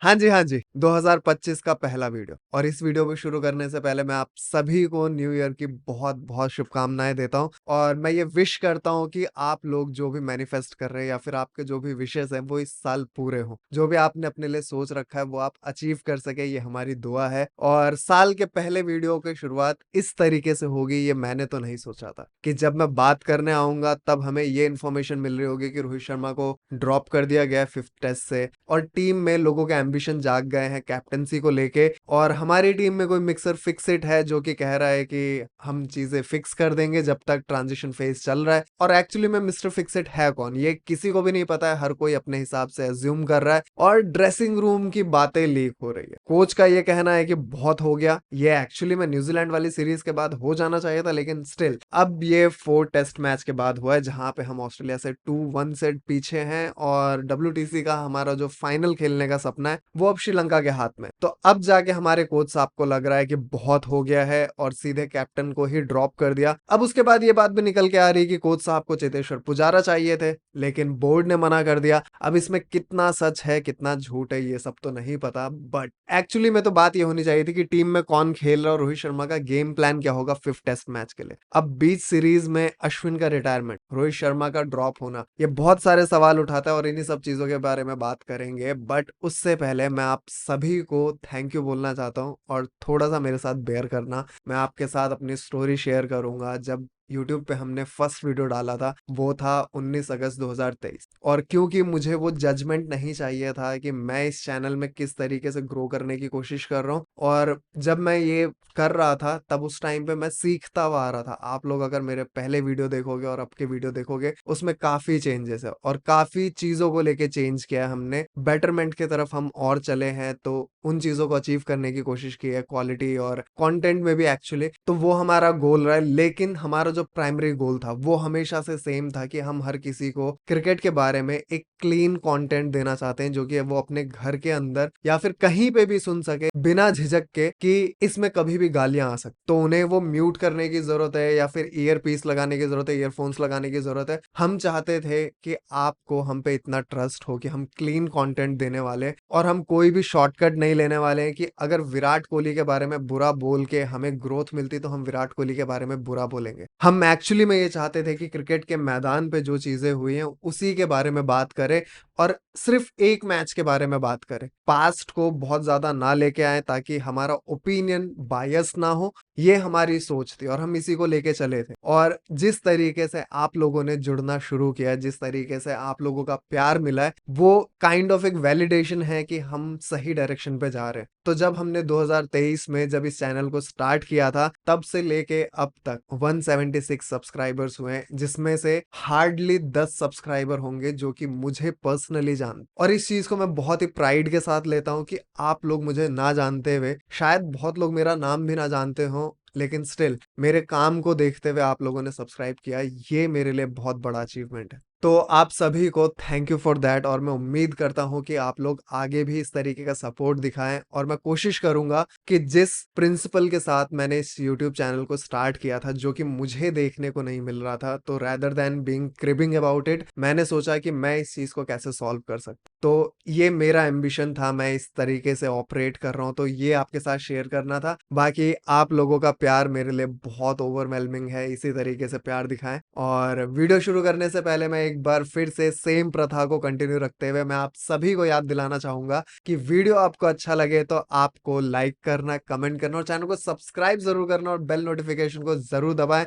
हाँ जी, 2025 का पहला वीडियो और इस वीडियो को शुरू करने से पहले मैं आप सभी को न्यू ईयर की बहुत-बहुत शुभकामनाएँ देता हूँ और मैं ये विश करता हूँ कि आप लोग जो भी मैनिफेस्ट कर रहे हैं या फिर आपके जो भी विशेज़ हैं, वो इस साल पूरे हों। जो भी आपने अपने लिए सोच रखा है, वो आप अचीव कर सकें, ये हमारी दुआ है और साल के पहले वीडियो की शुरुआत इस तरीके से होगी, ये मैंने तो नहीं सोचा था कि जब मैं बात करने आऊँगा, तब हमें ये इन्फॉर्मेशन मिल रही होगी कि रोहित शर्मा को ड्रॉप कर दिया गया है 5th टेस्ट से और टीम में लोगों के एम्बिशन जाग गए हैं कैप्टेंसी को लेके और हमारी टीम में कोई मिक्सर फिक्स इट है जो कि कह रहा है कि हम चीजें फिक्स कर देंगे जब तक ट्रांजिशन फेज चल रहा है और एक्चुअली में मिस्टर फिक्स इट है कौन, ये किसी को भी नहीं पता है। हर कोई अपने हिसाब से एज्यूम कर रहा है और ड्रेसिंग रूम की बातें लीक हो रही है। कोच का ये कहना है कि बहुत हो गया, ये एक्चुअली में न्यूजीलैंड वाली सीरीज के बाद हो जाना चाहिए था, लेकिन स्टिल अब ये 4 टेस्ट मैच के बाद हुआ है जहां पे हम ऑस्ट्रेलिया से 2-1 से पीछे हैं और WTC का हमारा जो फाइनल खेलने का सपना है वो अब श्रीलंका के हाथ में। तो अब जाके हमारे कोच साहब को लग रहा है कि बहुत हो गया है और सीधे कैप्टन को ही ड्रॉप कर दिया। अब उसके बाद ये बात भी निकल के आ रही है कि कोच साहब को चेतेश्वर पुजारा चाहिए थे, लेकिन बोर्ड ने मना कर दिया। अब इसमें कितना सच है कितना झूठ है ये सब तो नहीं पता, बट एक्चुअली में तो बात ये होनी चाहिए थी कि टीम में कौन खेल रहा है और रोहित शर्मा का गेम प्लान क्या होगा 5th टेस्ट मैच के लिए। अब बीच सीरीज में अश्विन का रिटायरमेंट, रोहित शर्मा का ड्रॉप होना, ये बहुत सारे सवाल उठाता है और इन्हीं सब चीजों के बारे में बात करेंगे। बट उससे पहले मैं आप सभी को थैंक यू बोलना चाहता हूँ और थोड़ा सा मेरे साथ बेयर करना। मैं आपके साथ अपनी स्टोरी शेयर करूंगा। जब यूट्यूब पे हमने फर्स्ट वीडियो डाला था वो था 19 अगस्त 2023 और क्योंकि मुझे वो जजमेंट नहीं चाहिए था कि मैं इस चैनल में किस तरीके से ग्रो करने की कोशिश कर रहा हूँ और जब मैं ये कर रहा था तब उस टाइम पे मैं सीखता हुआ आ रहा था। आप लोग अगर मेरे पहले वीडियो देखोगे और अब के वीडियो देखोगे उसमें काफी चेंजेस है और काफी चीजों को लेके चेंज किया है हमने, बेटरमेंट की तरफ हम और चले हैं। तो उन चीजों को अचीव करने की कोशिश की है क्वालिटी और कंटेंट में भी एक्चुअली, तो वो हमारा गोल रहा है। लेकिन हमारा जो प्राइमरी गोल था वो हमेशा से सेम था कि हम हर किसी को क्रिकेट के बारे में एक क्लीन कंटेंट देना चाहते हैं जो कि वो अपने घर के अंदर या फिर कहीं पे भी सुन सके बिना झिझक के कि इसमें कभी भी गालियां आ सकती, तो उन्हें वो म्यूट करने की जरूरत है या फिर ईयर पीस लगाने की जरूरत है, ईयरफोन्स लगाने की जरूरत है। हम चाहते थे कि आपको हम पे इतना ट्रस्ट हो कि हम क्लीन कंटेंट देने वाले और हम कोई भी शॉर्टकट नहीं लेने वाले हैं कि अगर विराट कोहली के बारे में बुरा बोल के हमें ग्रोथ मिलती तो हम विराट कोहली के बारे में बुरा बोलेंगे। हम एक्चुअली में ये चाहते थे कि क्रिकेट के मैदान पे जो चीजें हुई हैं उसी के बारे में बात करें और सिर्फ एक मैच के बारे में बात करें, पास्ट को बहुत ज्यादा ना लेके आए ताकि हमारा ओपिनियन बायस ना हो। ये हमारी सोच थी और हम इसी को लेके चले थे और जिस तरीके से आप लोगों ने जुड़ना शुरू किया, जिस तरीके से आप लोगों का प्यार मिला है, वो काइंड ऑफ एक वैलिडेशन है कि हम सही डायरेक्शन पे जा रहे हैं। तो जब हमने 2023 में जब इस चैनल को स्टार्ट किया था तब से लेके अब तक 176 सब्सक्राइबर्स हुए हैं, जिसमें से हार्डली 10 सब्सक्राइबर होंगे जो कि मुझे पर्सनली जान, और इस चीज को मैं बहुत ही प्राइड के साथ लेता हूं कि आप लोग मुझे ना जानते हुए, शायद बहुत लोग मेरा नाम भी ना जानते हो, लेकिन स्टिल मेरे काम को देखते हुए आप लोगों ने सब्सक्राइब किया, ये मेरे लिए बहुत बड़ा अचीवमेंट है। तो आप सभी को थैंक यू फॉर दैट और मैं उम्मीद करता हूं कि आप लोग आगे भी इस तरीके का सपोर्ट दिखाएं और मैं कोशिश करूंगा कि जिस प्रिंसिपल के साथ मैंने इस यूट्यूब चैनल को स्टार्ट किया था जो कि मुझे देखने को नहीं मिल रहा था, तो rather than being cribbing about it, मैंने सोचा कि मैं इस चीज को कैसे सॉल्व कर सकता। तो ये मेरा एम्बिशन था, मैं इस तरीके से ऑपरेट कर रहा हूँ, तो ये आपके साथ शेयर करना था। बाकी आप लोगों का प्यार मेरे लिए बहुत ओवरवेलमिंग है, इसी तरीके से प्यार दिखाएं। और वीडियो शुरू करने से पहले मैं एक बार फिर से सेम प्रथा को कंटिन्यू रखते हुए मैं आप सभी को याद दिलाना चाहूंगा कि वीडियो आपको अच्छा लगे तो आपको लाइक करना, कमेंट करना और चैनल को सब्सक्राइब जरूर करना और बेल नोटिफिकेशन को जरूर दबाएं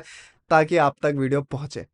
ताकि आप तक वीडियो पहुंचे।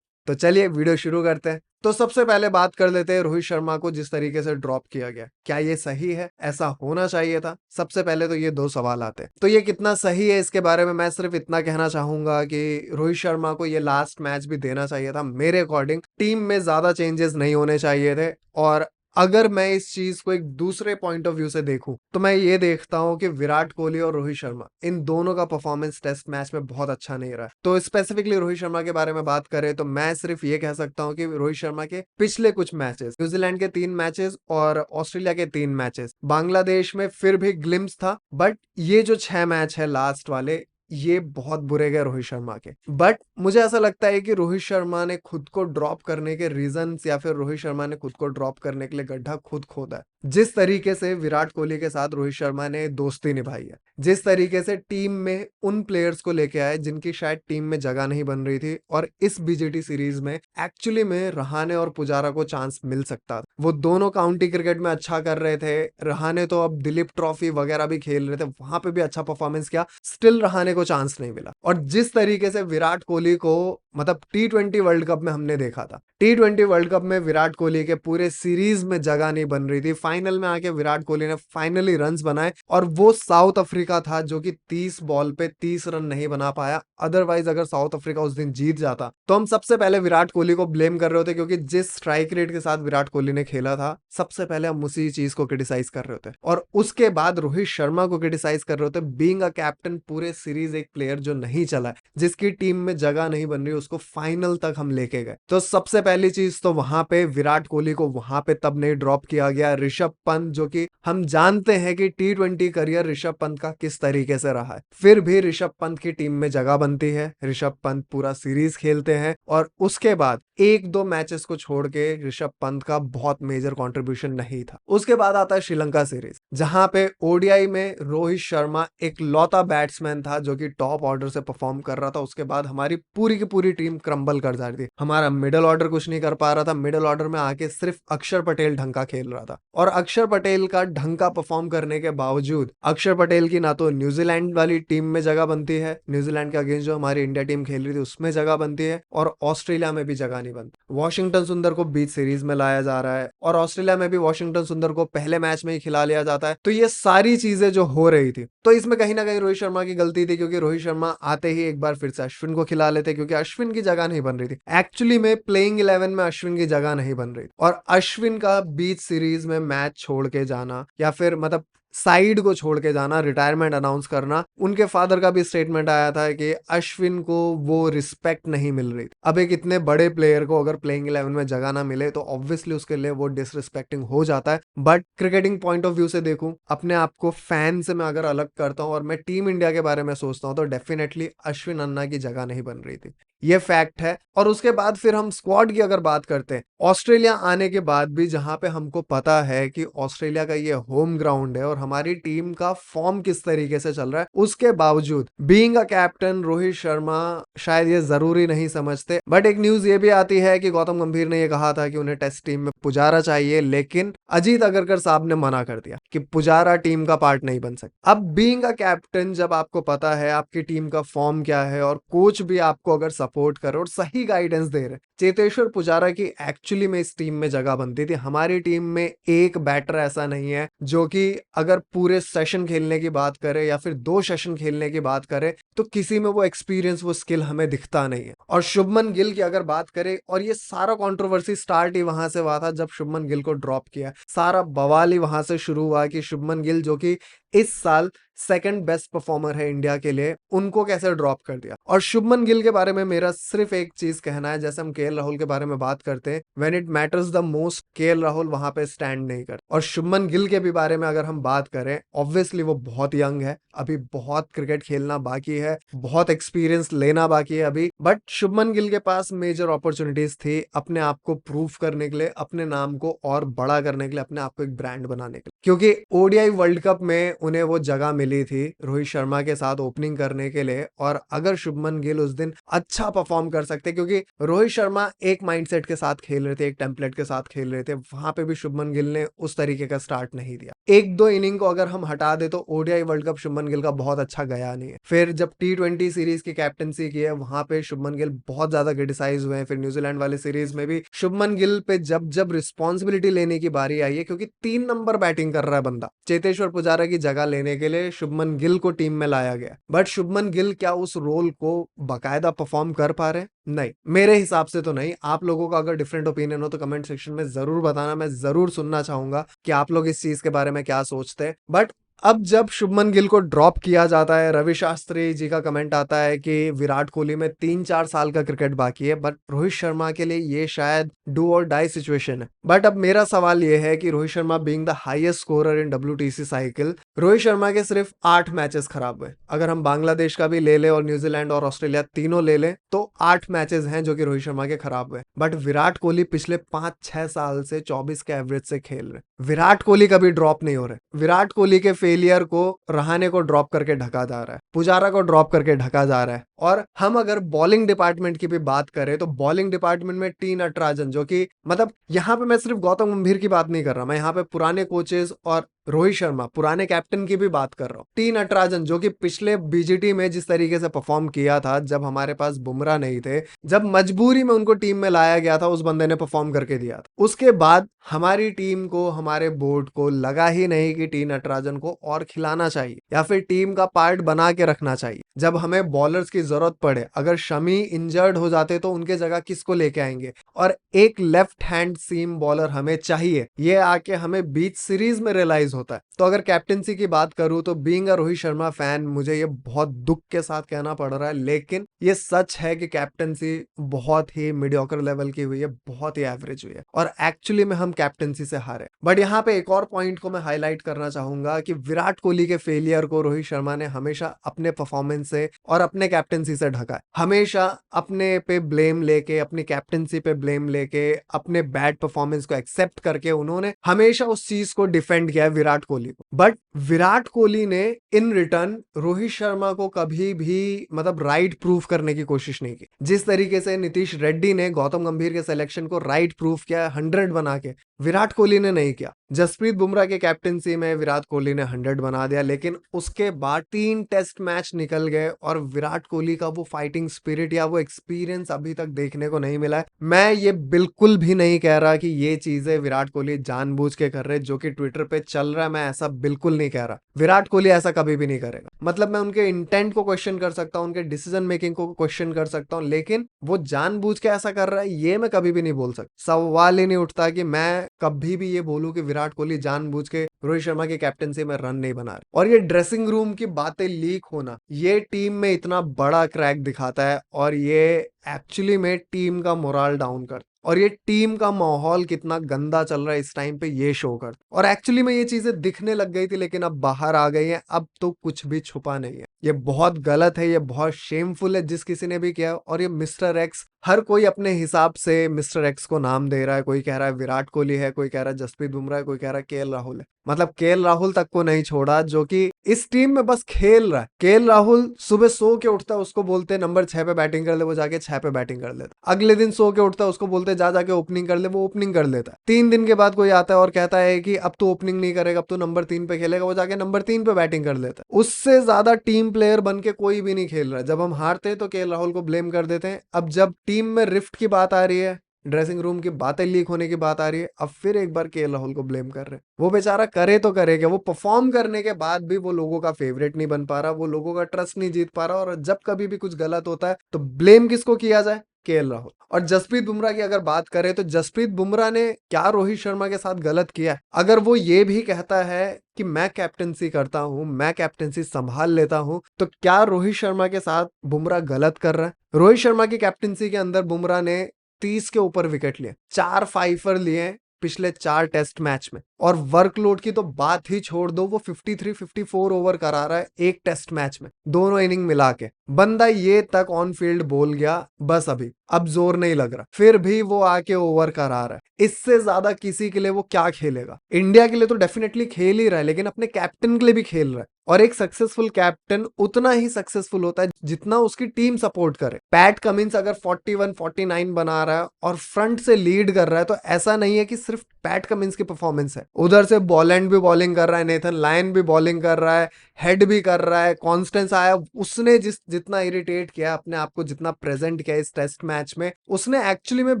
तो चलिए वीडियो शुरू करते हैं। तो सबसे पहले बात कर लेते हैं रोहित शर्मा को जिस तरीके से ड्रॉप किया गया, क्या ये सही है? ऐसा होना चाहिए था? सबसे पहले तो ये दो सवाल आते हैं। तो ये कितना सही है इसके बारे में मैं सिर्फ इतना कहना चाहूंगा कि रोहित शर्मा को ये लास्ट मैच भी देना चाहिए था। मेरे अकॉर्डिंग टीम में ज्यादा चेंजेस नहीं होने चाहिए थे और अगर मैं इस चीज को एक दूसरे पॉइंट ऑफ व्यू से देखूं तो मैं ये देखता हूं कि विराट कोहली और रोहित शर्मा इन दोनों का परफॉर्मेंस टेस्ट मैच में बहुत अच्छा नहीं रहा। तो स्पेसिफिकली रोहित शर्मा के बारे में बात करें तो मैं सिर्फ ये कह सकता हूं कि रोहित शर्मा के पिछले कुछ मैचेस, न्यूजीलैंड के 3 मैचेस और ऑस्ट्रेलिया के 3 मैचेस, बांग्लादेश में फिर भी ग्लिम्स था, बट ये जो 6 मैच है लास्ट वाले, ये बहुत बुरे गए रोहित शर्मा के। बट मुझे ऐसा लगता है कि रोहित शर्मा ने खुद को ड्रॉप करने के रीजंस या फिर रोहित शर्मा ने खुद को ड्रॉप करने के लिए गड्ढा खुद खोदा है। जिस तरीके से विराट कोहली के साथ रोहित शर्मा ने दोस्ती निभाई है, जिस तरीके से टीम में उन प्लेयर्स को लेके आए जिनकी शायद टीम में जगह नहीं बन रही थी, और इस बीजीटी सीरीज में एक्चुअली में रहाणे और पुजारा को चांस मिल सकता था। वो दोनों काउंटी क्रिकेट में अच्छा कर रहे थे। रहाणे तो अब दिलीप ट्रॉफी वगैरह भी खेल रहे थे, वहां पे भी अच्छा परफॉर्मेंस किया, स्टिल रहाणे को चांस नहीं मिला। और जिस तरीके से विराट कोहली को मतलब T20 वर्ल्ड कप में हमने देखा था, T20 वर्ल्ड कप में विराट कोहली के पूरे सीरीज में जगह नहीं बन रही थी। फाइनल में आके विराट कोहली ने फाइनली रन्स बनाए, और वो साउथ अफ्रीका था जो कि 30 बॉल पे 30 रन नहीं बना पाया। अदरवाइज अगर साउथ अफ्रीका उस दिन जीत जाता तो हम सबसे पहले विराट कोहली को ब्लेम कर रहे होते, क्योंकि जिस स्ट्राइक रेट के साथ विराट कोहली ने खेला था, सबसे पहले हम उसी चीज को क्रिटिसाइज कर रहे होते, और उसके बाद रोहित शर्मा को क्रिटिसाइज कर रहे होते। बीइंग अ कैप्टन पूरे सीरीज एक प्लेयर जो नहीं चला, जिसकी टीम में जगह नहीं बन रही, उसको फाइनल तक हम लेके गए। तो सबसे पहली चीज तो वहां पे विराट कोहली को वहां पे तब नहीं ड्रॉप किया गया। ऋषभ पंत, जो कि हम जानते हैं कि T20 करियर ऋषभ पंत का किस तरीके से रहा है, फिर भी ऋषभ पंत की टीम में जगह बनती है। ऋषभ पंत पूरा सीरीज खेलते हैं, और उसके बाद एक दो मैचेस को छोड़ के ऋषभ पंत का बहुत मेजर कंट्रीब्यूशन नहीं था। उसके बाद आता है श्रीलंका सीरीज, जहां पे ओडीआई में रोहित शर्मा एक लौता बैट्समैन था जो कि टॉप ऑर्डर से परफॉर्म कर रहा था। उसके बाद हमारी पूरी की पूरी टीम क्रम्बल कर जा रही थी। हमारा मिडिल ऑर्डर कुछ नहीं कर पा रहा था। मिडिल ऑर्डर में आके सिर्फ अक्षर पटेल ढंग का खेल रहा था, और अक्षर पटेल का ढंग का परफॉर्म करने के बावजूद अक्षर पटेल की ना तो न्यूजीलैंड वाली टीम में जगह बनती है, न्यूजीलैंड के अगेंस्ट जो हमारी इंडिया टीम खेल रही थी उसमें जगह बनती है, और ऑस्ट्रेलिया में भी जगह नहीं बनती। वॉशिंगटन सुंदर को बीच सीरीज में लाया जा रहा है, और ऑस्ट्रेलिया में भी वॉशिंगटन सुंदर को पहले मैच में ही खिला लिया जाता है। तो ये सारी चीजें जो हो रही थी, तो इसमें कहीं ना कहीं रोहित शर्मा की गलती थी, क्योंकि रोहित शर्मा आते ही एक बार फिर से अश्विन को खिला लेते, क्योंकि अश्विन की जगह नहीं बन रही थी। एक्चुअली में प्लेइंग 11 में अश्विन की जगह नहीं बन रही, और अश्विन का बीच सीरीज में मैच छोड़ के जाना, या फिर मतलब साइड को छोड़ के जाना, रिटायरमेंट अनाउंस करना, उनके फादर का भी स्टेटमेंट आया था कि अश्विन को वो रिस्पेक्ट नहीं मिल रही। अब एक इतने बड़े प्लेयर को अगर प्लेइंग 11 में जगह ना मिले तो ऑब्वियसली उसके लिए वो डिसरिस्पेक्टिंग हो जाता है। But cricketing point of view से देखूं, अपने आप को फैन से मैं अगर अलग करता हूं और मैं टीम इंडिया के बारे में सोचता हूं, तो डेफिनेटली अश्विन अन्ना की जगह नहीं बन रही थी, ये फैक्ट है। और उसके बाद फिर हम स्क्वाड की अगर बात करते हैं, ऑस्ट्रेलिया आने के बाद भी, जहां पे हमको पता है कि ऑस्ट्रेलिया का ये होम ग्राउंड है और हमारी टीम का फॉर्म किस तरीके से चल रहा है, उसके बावजूद being a captain Rohit Sharma शायद ये जरूरी नहीं समझते। बट एक न्यूज ये भी आती है कि गौतम गंभीर ने ये कहा था कि उन्हें टेस्ट टीम में पुजारा चाहिए, लेकिन अजीत अगरकर साहब ने मना कर दिया कि पुजारा टीम का पार्ट नहीं बन सकता। अब बीइंग अ कैप्टन, जब आपको पता है आपकी टीम का फॉर्म क्या है, और कोच भी आपको अगर सपोर्ट करे और सही गाइडेंस दे रहे, चेतेश्वर पुजारा की एक्चुअली में इस टीम में जगह बनती थी। हमारी टीम में एक बैटर ऐसा नहीं है जो कि अगर पूरे सेशन खेलने की बात करे या फिर 2 सेशन खेलने की बात करे, तो किसी में वो एक्सपीरियंस, वो स्किल हमें दिखता नहीं है। और शुभमन गिल की अगर बात करें, और ये सारा कंट्रोवर्सी स्टार्ट ही वहां से हुआ था जब शुभमन गिल को ड्रॉप किया। सारा बवाल ही वहां से शुरू हुआ कि शुभमन गिल, जो कि इस साल सेकंड बेस्ट परफॉर्मर है इंडिया के लिए, उनको कैसे ड्रॉप कर दिया। और शुभमन गिल के बारे में मेरा सिर्फ एक चीज कहना है, जैसे हम केएल राहुल के बारे में बात करते हैं, when it matters the most KL Rahul वहां पे स्टैंड नहीं करते। और शुभमन गिल के भी बारे में अगर हम बात करें, ऑब्वियसली वो बहुत यंग है, अभी बहुत क्रिकेट खेलना बाकी है, बहुत एक्सपीरियंस लेना बाकी है अभी। बट शुभमन गिल के पास मेजर अपॉर्चुनिटीज थी अपने आप को प्रूव करने के लिए, अपने नाम को और बड़ा करने के लिए, अपने आप को एक ब्रांड बनाने के लिए, क्योंकि ओडीआई वर्ल्ड कप में उन्हें वो जगह मिली थी रोहित शर्मा के साथ ओपनिंग करने के लिए। और अगर शुभमन गिल उस दिन अच्छा परफॉर्म कर सकते, क्योंकि रोहित शर्मा एक माइंडसेट के साथ खेल रहे थे, एक टेम्पलेट के साथ खेल रहे थे, वहां पे भी शुभमन गिल ने उस तरीके का स्टार्ट नहीं दिया। एक दो इनिंग को अगर हम हटा दे तो ODI world cup Shubman Gill का बहुत अच्छा गया नहीं है। फिर जब T20 सीरीज की कैप्टनसी की है, वहां पे शुभमन गिल बहुत ज्यादा क्रिटिसाइज हुए हैं। फिर न्यूजीलैंड वाली सीरीज में भी शुभमन गिल पे जब जब रिस्पॉन्सिबिलिटी लेने की बारी आई है, क्योंकि 3 नंबर बैटिंग कर रहा है बंदा, चेतेश्वर पुजारा की जगह लेने के लिए शुभमन गिल को टीम में लाया गया। बट शुभमन गिल क्या उस रोल को बाकायदा परफॉर्म कर पा रहे हैं? नहीं, मेरे हिसाब से तो नहीं। आप लोगों का अगर डिफरेंट ओपिनियन हो तो कमेंट सेक्शन में जरूर बताना, मैं जरूर सुनना चाहूंगा कि आप लोग इस चीज के बारे में क्या सोचते हैं। बट अब जब शुभमन गिल को ड्रॉप किया जाता है, रवि शास्त्री जी का कमेंट आता है कि विराट कोहली में 3-4 साल का क्रिकेट बाकी है, बट रोहित शर्मा के लिए ये शायद डू और डाई सिचुएशन है। बट अब मेरा सवाल ये है कि Rohit Sharma being the highest scorer in WTC cycle, Rohit Sharma के सिर्फ 8 मैचेस खराब हुए। अगर हम बांग्लादेश का भी ले लें और न्यूजीलैंड और ऑस्ट्रेलिया तीनों ले लें तो 8 मैचेस हैं जो कि रोहित शर्मा के खराब हुए। बट विराट कोहली पिछले 5-6 साल से 24 के एवरेज से खेल रहे। विराट कोहली कभी ड्रॉप नहीं हो रहे। विराट कोहली के फेलियर को रहाणे को ड्रॉप करके ढका जा रहा है, पुजारा को ड्रॉप करके ढका जा रहा है। और हम अगर बॉलिंग डिपार्टमेंट की भी बात करें तो बॉलिंग डिपार्टमेंट में टी नटराजन, जो कि मतलब यहाँ पे मैं सिर्फ गौतम गंभीर की बात नहीं कर रहा, मैं यहाँ पे पुराने कोचेस और रोहित शर्मा पुराने कैप्टन की भी बात कर रहा हूँ। टी नटराजन जो कि पिछले BGT में जिस तरीके से परफॉर्म किया था, जब हमारे पास बुमराह नहीं थे, जब मजबूरी में उनको टीम में लाया गया था, उस बंदे ने परफॉर्म करके दिया था। उसके बाद हमारी टीम को, हमारे बोर्ड को लगा ही नहीं कि टी नटराजन को और खिलाना चाहिए या फिर टीम का पार्ट बना के रखना चाहिए। जब हमें बॉलर्स की जरूरत पड़े, अगर शमी इंजर्ड हो जाते तो उनके जगह किसको लेके आएंगे, और एक लेफ्ट हैंड सीम बॉलर हमें चाहिए, ये आके हमें बीच सीरीज में रियलाइज होता है। तो अगर कैप्टनसी की बात करूं तो being a Rohit Sharma fan मुझे ये बहुत दुख के साथ कहना पड़ रहा है, लेकिन ये सच है कि कैप्टनसी बहुत ही मीडियोकर लेवल की हुई है, बहुत ही एवरेज हुई है और एक्चुअली में हम कैप्टनसी से हारे। बट यहाँ पे एक और पॉइंट को मैं हाईलाइट करना चाहूंगा कि विराट कोहली के फेलियर को रोहित शर्मा ने हमेशा अपने परफॉर्मेंस से और अपने कैप्टनसी से ढका है। हमेशा अपने पे ब्लेम लेके, अपनी कैप्टनसी पे ब्लेम लेके, अपने बैड परफॉर्मेंस को एक्सेप्ट करके उन्होंने हमेशा उस चीज को डिफेंड किया है विराट कोहली को। बट विराट कोहली ने इन रिटर्न रोहित शर्मा को कभी भी मतलब राइट प्रूफ करने की कोशिश नहीं की। जिस तरीके से नीतीश रेड्डी ने गौतम गंभीर के सिलेक्शन को राइट प्रूफ किया 100 बना के, विराट कोहली ने नहीं किया। जसप्रीत बुमराह के कैप्टनसी में विराट कोहली ने 100 बना दिया, लेकिन उसके बाद 3 टेस्ट मैच निकल गए और विराट कोहली का वो फाइटिंग स्पिरिट या वो एक्सपीरियंस अभी तक देखने को नहीं मिला है। मैं ये बिल्कुल भी नहीं कह रहा कि ये चीजें विराट कोहली जानबूझ के कर रहे, जो कि ट्विटर पे चल रहा है, मैं ऐसा बिल्कुल नहीं कह रहा। विराट कोहली ऐसा कभी भी नहीं करेगा। मतलब मैं उनके इंटेंट को क्वेश्चन कर सकता हूँ, उनके डिसीजन मेकिंग को क्वेश्चन कर सकता हूँ, लेकिन वो जानबूझ के ऐसा कर रहा है ये मैं कभी भी नहीं बोल सकता। सवाल ही नहीं उठता कि मैं कभी भी ये बोलूं कि विराट कोहली जानबूझ के रोहित शर्मा की कैप्टनसी में रन नहीं बना रहे। और ये ड्रेसिंग रूम की बातें लीक होना, ये टीम में इतना बड़ा क्रैक दिखाता है और ये एक्चुअली में टीम का मोरल डाउन करता, और ये टीम का माहौल कितना गंदा चल रहा है इस टाइम पे ये शो कर। और एक्चुअली में ये चीजें दिखने लग गई थी, लेकिन अब बाहर आ गई हैं, अब तो कुछ भी छुपा नहीं है। ये बहुत गलत है, ये बहुत शेमफुल है जिस किसी ने भी किया। और ये मिस्टर एक्स, हर कोई अपने हिसाब से मिस्टर एक्स को नाम दे रहा है। कोई कह रहा है विराट कोहली है, कोई कह रहा है जसप्रीत बुमराह है, कोई कह रहा है KL राहुल है। मतलब KL राहुल तक को नहीं छोड़ा जो कि इस टीम में बस खेल रहा है। KL राहुल सुबह सो के उठता है, उसको बोलते नंबर 6 पे बैटिंग कर ले, वो जाके 6 पे बैटिंग कर लेता। अगले दिन सो के उठता है, उसको बोलते जा जाके ओपनिंग कर ले, वो ओपनिंग कर लेता है। 3 दिन के बाद कोई आता है और कहता है कि अब तो ओपनिंग नहीं करेगा, अब तो नंबर 3 पे खेलेगा, वो जाके नंबर 3 पे बैटिंग कर लेता है। उससे ज्यादा टीम प्लेयर बन के कोई भी नहीं खेल रहा है। जब हम हारते हैं तो KL राहुल को ब्लेम कर देते हैं। अब जब टीम में रिफ्ट की बात आ रही है, ड्रेसिंग रूम की बातें लीक होने की बात आ रही है, अब फिर एक बार KL राहुल को ब्लेम कर रहे हैं। वो बेचारा करे तो करे क्या, वो परफॉर्म करने के बाद भी वो लोगों का फेवरेट नहीं बन पा रहा, वो लोगों का ट्रस्ट नहीं जीत पा रहा। और जब कभी भी कुछ गलत होता है तो ब्लेम किसको किया जाए, KL राहुल। और जसप्रीत बुमराह की अगर बात करें तो जसप्रीत बुमराह ने क्या रोहित शर्मा के साथ गलत किया है? अगर वो ये भी कहता है कि मैं कैप्टनसी करता हूं, मैं कैप्टनसी संभाल लेता हूं, तो क्या रोहित शर्मा के साथ बुमराह गलत कर रहा है? रोहित शर्मा की कैप्टनसी के अंदर बुमराह ने 30 के ऊपर विकेट लिए, 4 5 लिए पिछले 4 टेस्ट मैच में। और वर्कलोड की तो बात ही छोड़ दो, वो 53-54 ओवर करा रहा है एक टेस्ट मैच में, दोनों इनिंग मिला के। बंदा ये तक ऑन फील्ड बोल गया बस अभी, अब जोर नहीं लग रहा, फिर भी वो आके ओवर करा रहा है। इससे ज्यादा किसी के लिए वो क्या खेलेगा? इंडिया के लिए तो डेफिनेटली खेल ही रहा है, लेकिन अपने कैप्टन के लिए भी खेल रहा है। और एक सक्सेसफुल कैप्टन उतना ही सक्सेसफुल होता है जितना उसकी टीम सपोर्ट करे। पैट कमिंस अगर 41-49 बना रहा है और फ्रंट से लीड कर रहा है, तो ऐसा नहीं है कि सिर्फ पैट कमिंस की परफॉर्मेंस है। उधर से बॉलैंड भी बॉलिंग कर रहा है, नेथन लायन भी बॉलिंग कर रहा है, हेड भी कर रहा है, कॉन्स्टेंस आया, उसने जितना इरिटेट किया अपने आप को, जितना प्रेजेंट किया इस टेस्ट मैच में, उसने एक्चुअली में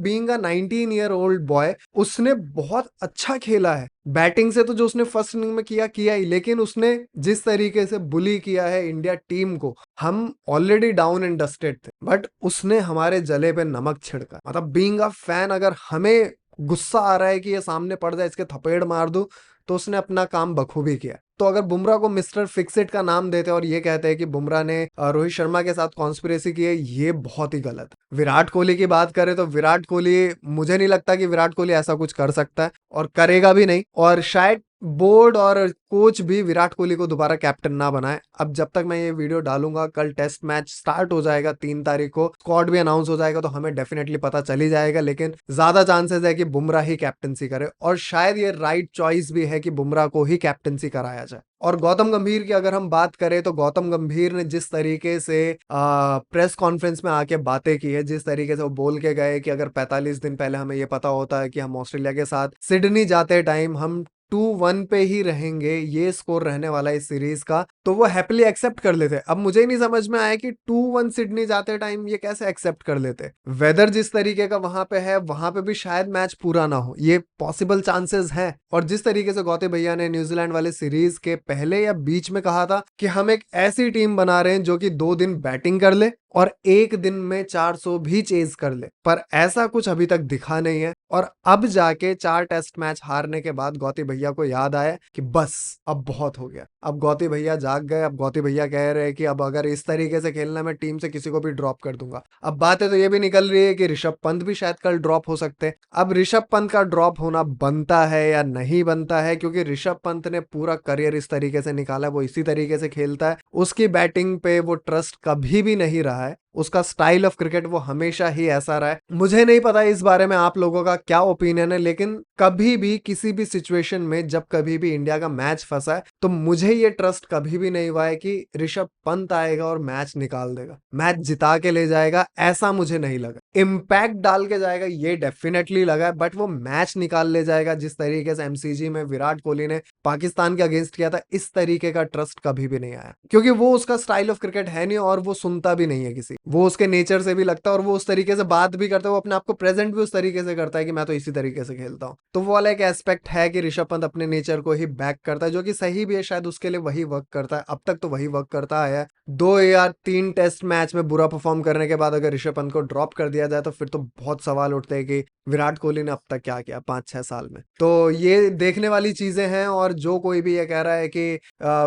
being a 19 year old boy उसने बहुत अच्छा खेला है। बैटिंग से तो जो उसने फर्स्ट इनिंग में किया ही, लेकिन उसने जिस तरीके से बुली किया है इंडिया टीम को, हम ऑलरेडी डाउन एंड डस्टेड थे, बट उसने हमारे जले पे नमक छिड़का। मतलब बीइंग अ फैन, अगर हमें गुस्सा आ रहा है कि ये सामने पड़ जाए, इसके थपेड़ मार दूं, तो उसने अपना काम बखूबी किया। तो अगर बुमराह को मिस्टर फिक्सिट का नाम देते और ये कहते हैं कि बुमराह ने रोहित शर्मा के साथ कॉन्स्पिरेसी की है, ये बहुत ही गलत है। विराट कोहली की बात करें तो विराट कोहली, मुझे नहीं लगता कि विराट कोहली ऐसा कुछ कर सकता है और करेगा भी नहीं, और शायद बोर्ड और कोच भी विराट कोहली को दोबारा कैप्टन ना बनाए। अब जब तक मैं ये वीडियो डालूंगा, कल टेस्ट मैच स्टार्ट हो जाएगा 3 तारीख को, स्क्वाड भी अनाउंस हो जाएगा, तो हमें डेफिनेटली पता चल ही जाएगा, लेकिन ज्यादा चांसेस है कि बुमराह ही कैप्टनसी करे और शायद ये राइट चॉइस भी है कि बुमराह को ही कैप्टनसी कराया जाए। और गौतम गंभीर की अगर हम बात करें तो गौतम गंभीर ने जिस तरीके से प्रेस कॉन्फ्रेंस में आके बातें की है, जिस तरीके से वो बोल के गए कि अगर 45 दिन पहले हमें ये पता होता है कि हम ऑस्ट्रेलिया के साथ सिडनी जाते टाइम हम 2-1 पे ही रहेंगे, ये स्कोर रहने वाला है इस सीरीज का, तो वो हैप्पीली एक्सेप्ट कर लेते। अब मुझे ही नहीं समझ में आया कि 2-1 सिडनी जाते टाइम ये कैसे एक्सेप्ट कर लेते। वेदर जिस तरीके का वहां पे है, वहां पे भी शायद मैच पूरा ना हो, ये पॉसिबल चांसेस है। और जिस तरीके से गौतम भैया ने न्यूजीलैंड वाले सीरीज के पहले या बीच में कहा था कि हम एक ऐसी टीम बना रहे हैं जो कि 2 दिन बैटिंग कर ले और 1 दिन में 400 भी चेज कर ले, पर ऐसा कुछ अभी तक दिखा नहीं है। और अब जाके 4 टेस्ट मैच हारने के बाद गौती भैया को याद आया कि बस अब बहुत हो गया। अब गौती भैया जाग गए। अब गौती भैया कह रहे हैं कि अब अगर इस तरीके से खेलना, मैं टीम से किसी को भी ड्रॉप कर दूंगा। अब बातें तो ये भी निकल रही है कि ऋषभ पंत भी शायद कल ड्रॉप हो सकते हैं। अब ऋषभ पंत का ड्रॉप होना बनता है या नहीं बनता है, क्योंकि ऋषभ पंत ने पूरा करियर इस तरीके से निकाला, वो इसी तरीके से खेलता है, उसकी बैटिंग पे वो ट्रस्ट कभी भी नहीं रहा है, उसका स्टाइल ऑफ क्रिकेट वो हमेशा ही ऐसा रहा है। मुझे नहीं पता इस बारे में आप लोगों का क्या ओपिनियन है, लेकिन कभी भी किसी भी सिचुएशन में जब कभी भी इंडिया का मैच फंसा है, तो मुझे ये ट्रस्ट कभी भी नहीं हुआ है कि ऋषभ पंत आएगा और मैच निकाल देगा, मैच जिता के ले जाएगा, ऐसा मुझे नहीं लगा। इम्पैक्ट डाल के जाएगा ये डेफिनेटली लगा है, बट वो मैच निकाल ले जाएगा जिस तरीके से एमसीजी में विराट कोहली ने पाकिस्तान के अगेंस्ट किया था, इस तरीके का ट्रस्ट कभी भी नहीं आया, क्योंकि वो उसका स्टाइल ऑफ क्रिकेट है नहीं और वो सुनता भी नहीं है किसी, वो उसके नेचर से भी लगता है और वो उस तरीके से बात भी करता है, वो अपने आप को प्रेजेंट भी उस तरीके से करता है कि मैं तो इसी तरीके से खेलता हूँ। तो वो वाला एक एस्पेक्ट है कि ऋषभ पंत अपने नेचर को ही बैक करता है, जो कि सही भी है, शायद उसके लिए वही वर्क करता है, अब तक तो वही वर्क करता आया है। 2 या 3 टेस्ट मैच में बुरा परफॉर्म करने के बाद अगर ऋषभ पंत को ड्रॉप कर दिया जाए तो फिर तो बहुत सवाल उठते हैं कि विराट कोहली ने अब तक क्या किया 5-6 साल में। तो ये देखने वाली चीजें हैं, और जो कोई भी ये कह रहा है कि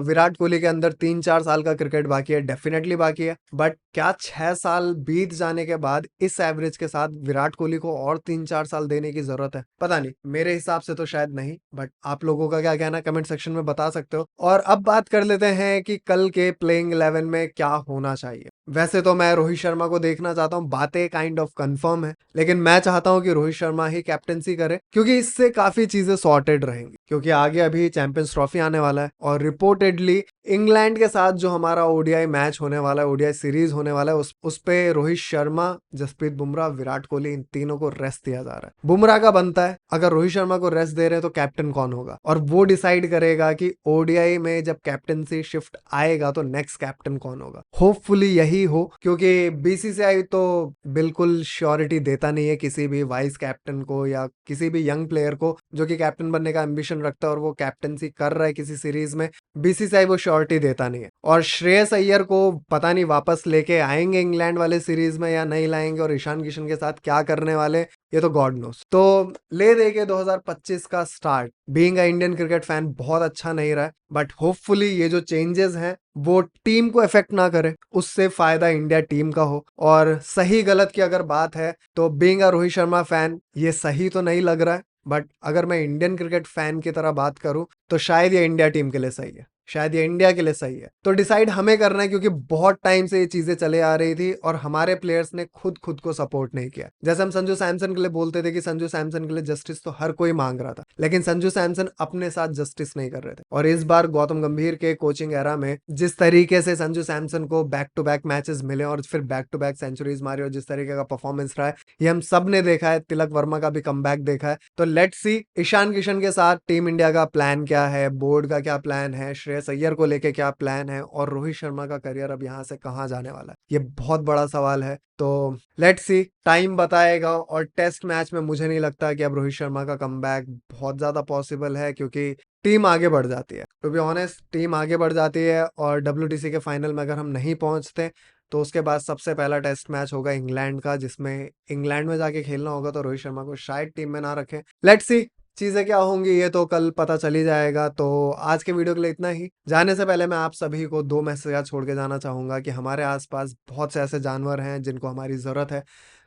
विराट कोहली के अंदर 3-4 साल का क्रिकेट बाकी है, डेफिनेटली बाकी है, बट क्या 6 साल बीत जाने के बाद इस एवरेज के साथ विराट कोहली को और 3-4 साल देने की जरूरत है? पता नहीं, मेरे हिसाब से तो शायद नहीं, बट आप लोगों का क्या कहना कमेंट सेक्शन में बता सकते हो। और अब बात कर लेते हैं कि कल के प्लेइंग 11 में क्या होना चाहिए। वैसे तो मैं रोहित शर्मा को देखना चाहता हूँ, बातें काइंड ऑफ कंफर्म है, लेकिन मैं चाहता हूँ कि रोहित शर्मा ही कैप्टनसी करे, क्योंकि इससे काफी चीजें सॉर्टेड रहेंगी, क्योंकि आगे अभी चैंपियंस ट्रॉफी आने वाला है और रिपोर्टेडली इंग्लैंड के साथ जो हमारा ओडीआई मैच होने वाला है, ओडीआई सीरीज होने वाला है, उस पे रोहित शर्मा, जसप्रीत बुमराह, विराट कोहली, इन तीनों को रेस्ट दिया जा रहा है। बुमराह का बनता है, अगर रोहित शर्मा को रेस्ट दे रहे हैं तो कैप्टन कौन होगा, और वो डिसाइड करेगा कि ओडीआई में जब कैप्टनसी शिफ्ट आएगा तो नेक्स्ट कैप्टन कौन होगा। होपफुली यही हो, क्योंकि बीसीसीआई तो बिल्कुल श्योरिटी देता नहीं है किसी भी वाइस कैप्टन को या किसी भी यंग प्लेयर को जो कि कैप्टन बनने का एम्बिशन रखता है और वो कैप्टनसी कर रहा है किसी सीरीज में, बीसीसीआई वो श्योरिटी देता नहीं है। और श्रेयस अय्यर को पता नहीं वापस लेके आएंगे इंग्लैंड वाले सीरीज में या नहीं लाएंगे, और ईशान किशन के साथ क्या करने वाले, ये तो गॉड नोस। तो ले दे के 2025 का start being a Indian cricket fan बहुत अच्छा नहीं रहा है, बट होपफुली ये जो चेंजेस हैं वो टीम को इफेक्ट ना करे, उससे फायदा इंडिया टीम का हो। और सही गलत की अगर बात है तो being a Rohit Sharma fan ये सही तो नहीं लग रहा है, बट अगर मैं इंडियन क्रिकेट फैन की तरह बात करूं तो शायद ये इंडिया टीम के लिए सही है, शायद ये इंडिया के लिए सही है। तो डिसाइड हमें करना है, क्योंकि बहुत टाइम से ये चीजें चले आ रही थी और हमारे प्लेयर्स ने खुद को सपोर्ट नहीं किया। जैसे हम संजू सैमसन के लिए बोलते थे कि संजू सैमसन के लिए जस्टिस तो हर कोई मांग रहा था, लेकिन संजू सैमसन अपने साथ जस्टिस नहीं कर रहे थे। और इस बार गौतम गंभीर के कोचिंग एरा में जिस तरीके से संजू सैमसन को बैक टू बैक मैचेस मिले और फिर बैक टू बैक सेंचुरीज मारी और जिस तरीके का परफॉर्मेंस रहा है, ये हम सब ने देखा है। तिलक वर्मा का भी कमबैक देखा है। तो लेट्स सी ईशान किशन के साथ टीम इंडिया का प्लान क्या है, बोर्ड का क्या प्लान है, श्रेयस अय्यर को लेके क्या प्लान है, और रोहित शर्मा का करियर अब यहाँ से कहाँ जाने वाला है, ये बहुत बड़ा सवाल है। तो लेट्स सी, टाइम बताएगा। और टेस्ट मैच में मुझे नहीं लगता कि अब रोहित शर्मा का कमबैक बहुत ज्यादा पॉसिबल है, क्योंकि टीम आगे बढ़ जाती है। टू बी ऑनेस्ट, टीम आगे बढ़ जाती है और डब्ल्यूटीसी के फाइनल में अगर हम नहीं पहुंचते तो उसके बाद सबसे पहला टेस्ट मैच होगा इंग्लैंड का, जिसमें इंग्लैंड में जाके खेलना होगा, तो रोहित शर्मा को शायद टीम में ना रखें। लेट्स सी, चीज़ें क्या होंगी ये तो कल पता चल ही जाएगा। तो आज के वीडियो के लिए इतना ही। जाने से पहले मैं आप सभी को 2 मैसेज छोड़ के जाना चाहूँगा कि हमारे आस-पास बहुत से ऐसे जानवर हैं जिनको हमारी ज़रूरत है।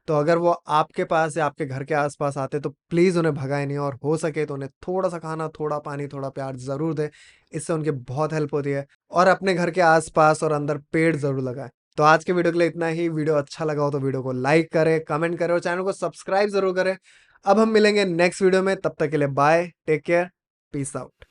तो अगर वो आपके पास या आपके घर के आस-पास आते तो प्लीज़ उन्हें भगाएँ नहीं, और हो सके तो उन्हें थोड़ा-सा खाना, थोड़ा पानी, थोड़ा प्यार ज़रूर दें। इससे उनकी बहुत हेल्प होती है। और अपने घर के आस-पास और अंदर पेड़ ज़रूर लगाएँ। तो आज के वीडियो के लिए इतना ही। वीडियो अच्छा लगा हो तो वीडियो को लाइक करें, कमेंट करें और चैनल को सब्सक्राइब ज़रूर करें। अब हम मिलेंगे नेक्स्ट वीडियो में, तब तक के लिए bye, take care, peace out.